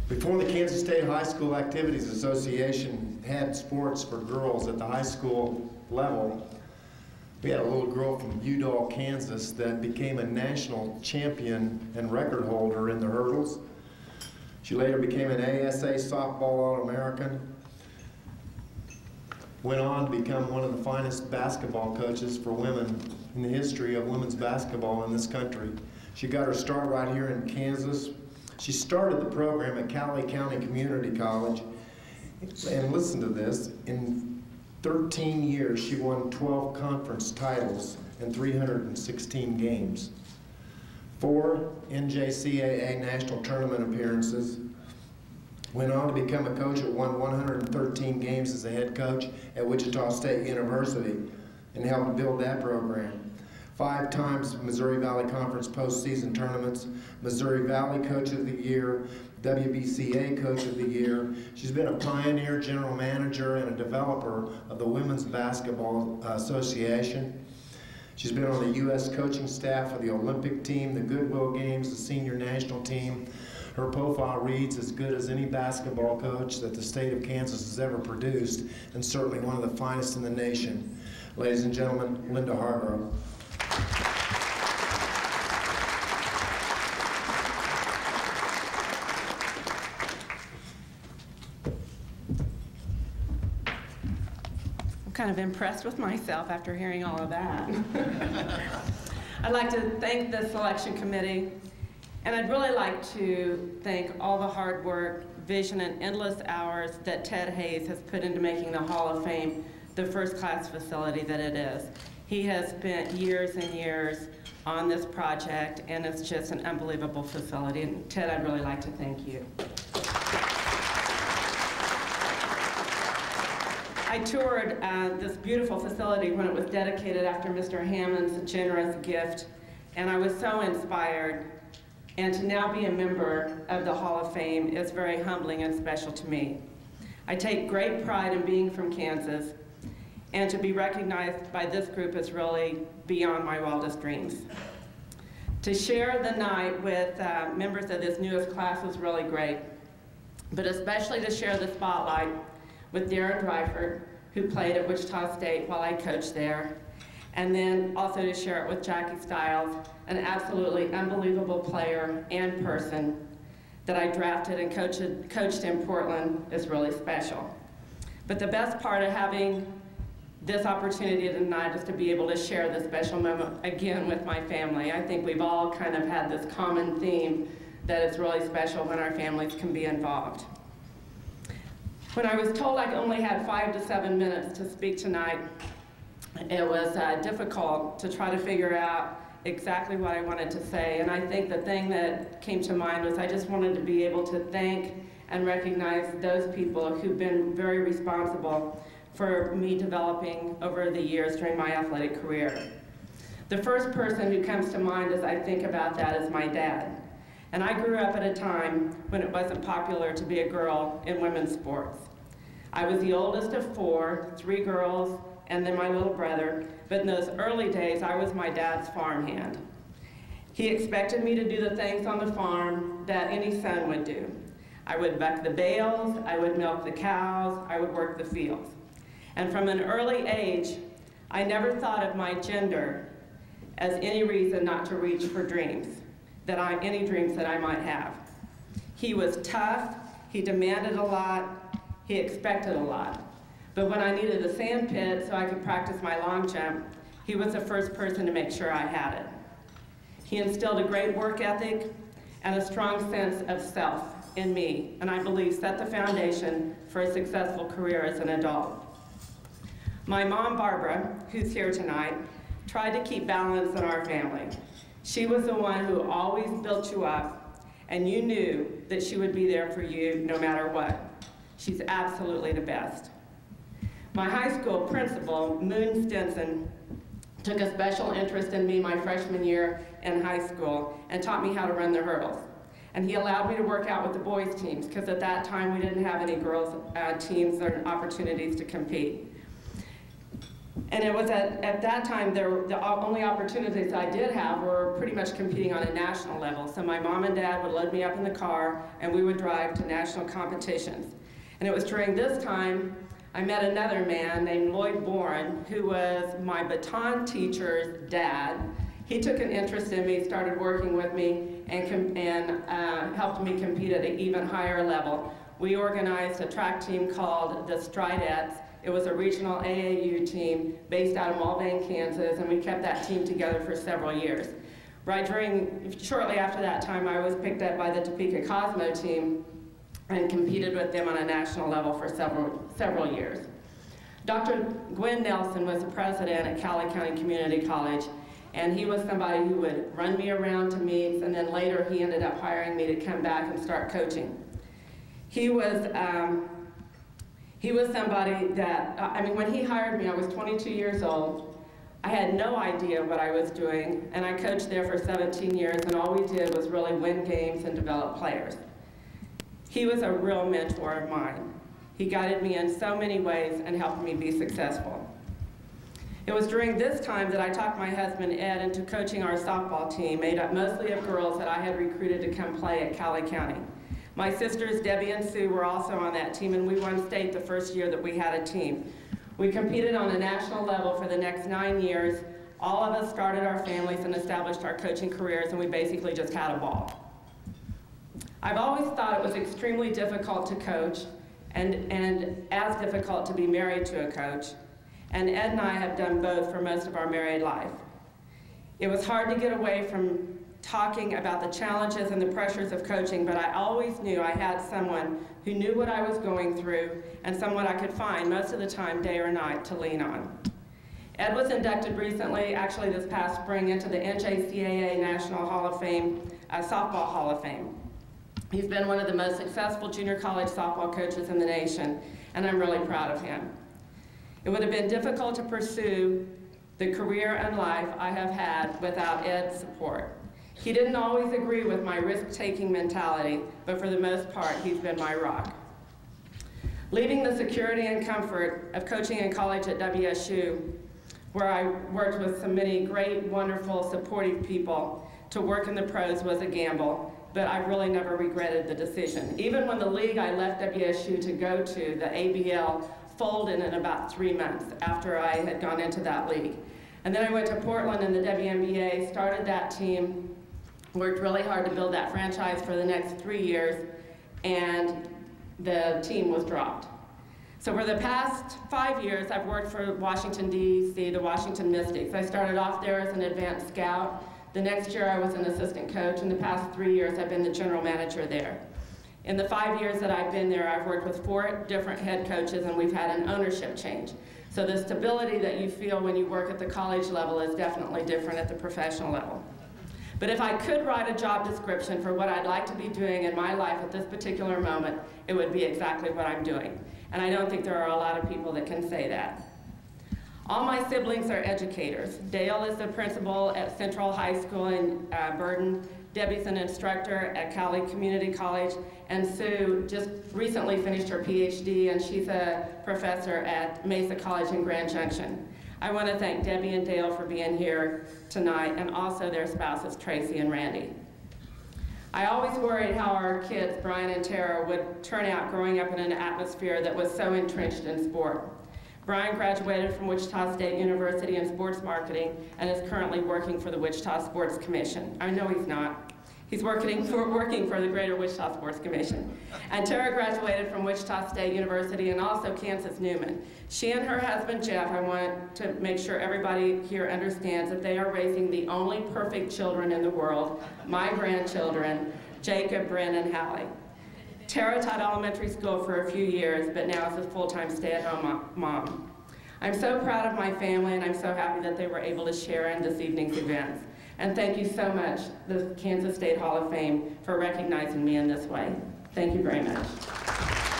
Before the Kansas State High School Activities Association had sports for girls at the high school level, we had a little girl from Udall, Kansas that became a national champion and record holder in the hurdles. She later became an ASA softball All-American, went on to become one of the finest basketball coaches for women in the history of women's basketball in this country. She got her start right here in Kansas. She started the program at Cowley County Community College, and listen to this, in 13 years she won 12 conference titles and 316 games, 4 NJCAA national tournament appearances, went on to become a coach and won 113 games as a head coach at Wichita State University and helped build that program. 5 times Missouri Valley Conference postseason tournaments, Missouri Valley Coach of the Year, WBCA Coach of the Year. She's been a pioneer, general manager, and a developer of the Women's Basketball Association. She's been on the U.S. coaching staff for the Olympic team, the Goodwill Games, the senior national team. Her profile reads as good as any basketball coach that the state of Kansas has ever produced, and certainly one of the finest in the nation. Ladies and gentlemen, Linda Hargrove. I'm kind of impressed with myself after hearing all of that. I'd like to thank the selection committee, and I'd really like to thank all the hard work, vision, and endless hours that Ted Hayes has put into making the Hall of Fame the first-class facility that it is. He has spent years and years on this project, and it's just an unbelievable facility. And Ted, I'd really like to thank you. I toured this beautiful facility when it was dedicated after Mr. Hammond's generous gift, and I was so inspired. And to now be a member of the Hall of Fame is very humbling and special to me. I take great pride in being from Kansas, and to be recognized by this group is really beyond my wildest dreams. To share the night with members of this newest class was really great, but especially to share the spotlight with Darren Dreifert, who played at Wichita State while I coached there, and then also to share it with Jackie Stiles, an absolutely unbelievable player and person that I drafted and coached in Portland is really special. But the best part of having this opportunity tonight is to be able to share this special moment again with my family. I think we've all kind of had this common theme that it's really special when our families can be involved. When I was told I only had 5 to 7 minutes to speak tonight, it was difficult to try to figure out exactly what I wanted to say, and I think the thing that came to mind was I just wanted to be able to thank and recognize those people who've been very responsible for me developing over the years during my athletic career. The first person who comes to mind as I think about that is my dad. And I grew up at a time when it wasn't popular to be a girl in women's sports. I was the oldest of 4, 3 girls, and then my little brother, but in those early days, I was my dad's farmhand. He expected me to do the things on the farm that any son would do. I would buck the bales, I would milk the cows, I would work the fields. And from an early age, I never thought of my gender as any reason not to reach for dreams, any dreams that I might have. He was tough, he demanded a lot, he expected a lot. But when I needed a sand pit so I could practice my long jump, he was the first person to make sure I had it. He instilled a great work ethic and a strong sense of self in me, and I believe set the foundation for a successful career as an adult. My mom, Barbara, who's here tonight, tried to keep balance in our family. She was the one who always built you up, and you knew that she would be there for you no matter what. She's absolutely the best. My high school principal, Moon Stinson, took a special interest in me my freshman year in high school and taught me how to run the hurdles. And he allowed me to work out with the boys' teams, because at that time we didn't have any girls' teams or opportunities to compete. And it was at that time, the only opportunities I did have were pretty much competing on a national level. So my mom and dad would load me up in the car and we would drive to national competitions. And it was during this time I met another man named Lloyd Bourne, who was my baton teacher's dad. He took an interest in me, started working with me, and helped me compete at an even higher level. We organized a track team called the Stridettes. It was a regional AAU team based out of Mulvane, Kansas, and we kept that team together for several years. Shortly after that time, I was picked up by the Topeka Cosmo team and competed with them on a national level for several years. Dr. Gwen Nelson was the president at Cowley County Community College, and he was somebody who would run me around to meets, and then later he ended up hiring me to come back and start coaching. He was somebody that, when he hired me, I was 22 years old. I had no idea what I was doing, and I coached there for 17 years, and all we did was really win games and develop players. He was a real mentor of mine. He guided me in so many ways and helped me be successful. It was during this time that I talked my husband, Ed, into coaching our softball team, made up mostly of girls that I had recruited to come play at Cowley County. My sisters, Debbie and Sue, were also on that team, and we won state the first year that we had a team. We competed on a national level for the next 9 years. All of us started our families and established our coaching careers, and we basically just had a ball. I've always thought it was extremely difficult to coach, and as difficult to be married to a coach. And Ed and I have done both for most of our married life. It was hard to get away from talking about the challenges and the pressures of coaching, but I always knew I had someone who knew what I was going through and someone I could find most of the time, day or night, to lean on. Ed was inducted recently, actually this past spring, into the NJCAA National Hall of Fame, Softball Hall of Fame. He's been one of the most successful junior college softball coaches in the nation, and I'm really proud of him. It would have been difficult to pursue the career and life I have had without Ed's support. He didn't always agree with my risk-taking mentality, but for the most part, he's been my rock. Leaving the security and comfort of coaching in college at WSU, where I worked with so many great, wonderful, supportive people, to work in the pros was a gamble, but I really never regretted the decision. Even when the league I left WSU to go to, the ABL, folded in about 3 months after I had gone into that league. And then I went to Portland in the WNBA, started that team, worked really hard to build that franchise for the next 3 years, and the team was dropped. So for the past 5 years, I've worked for Washington, D.C., the Washington Mystics. I started off there as an advanced scout. The next year, I was an assistant coach. In the past 3 years, I've been the general manager there. In the 5 years that I've been there, I've worked with 4 different head coaches, and we've had an ownership change. So the stability that you feel when you work at the college level is definitely different at the professional level. But if I could write a job description for what I'd like to be doing in my life at this particular moment, it would be exactly what I'm doing. And I don't think there are a lot of people that can say that. All my siblings are educators. Dale is the principal at Central High School in Burden. Debbie's an instructor at Cowley Community College, and Sue just recently finished her PhD, and she's a professor at Mesa College in Grand Junction. I want to thank Debbie and Dale for being here tonight, and also their spouses, Tracy and Randy. I always worried how our kids, Brian and Tara, would turn out growing up in an atmosphere that was so entrenched in sport. Brian graduated from Wichita State University in sports marketing and is currently working for the Wichita Sports Commission. I know he's not. He's working for the Greater Wichita Sports Commission. And Tara graduated from Wichita State University and also Kansas Newman. She and her husband, Jeff, I want to make sure everybody here understands that they are raising the only perfect children in the world, my grandchildren, Jacob, Bryn, and Hallie. Tara taught elementary school for a few years, but now is a full-time stay-at-home mom. I'm so proud of my family, and I'm so happy that they were able to share in this evening's events. And thank you so much, the Kansas State Hall of Fame, for recognizing me in this way. Thank you very much.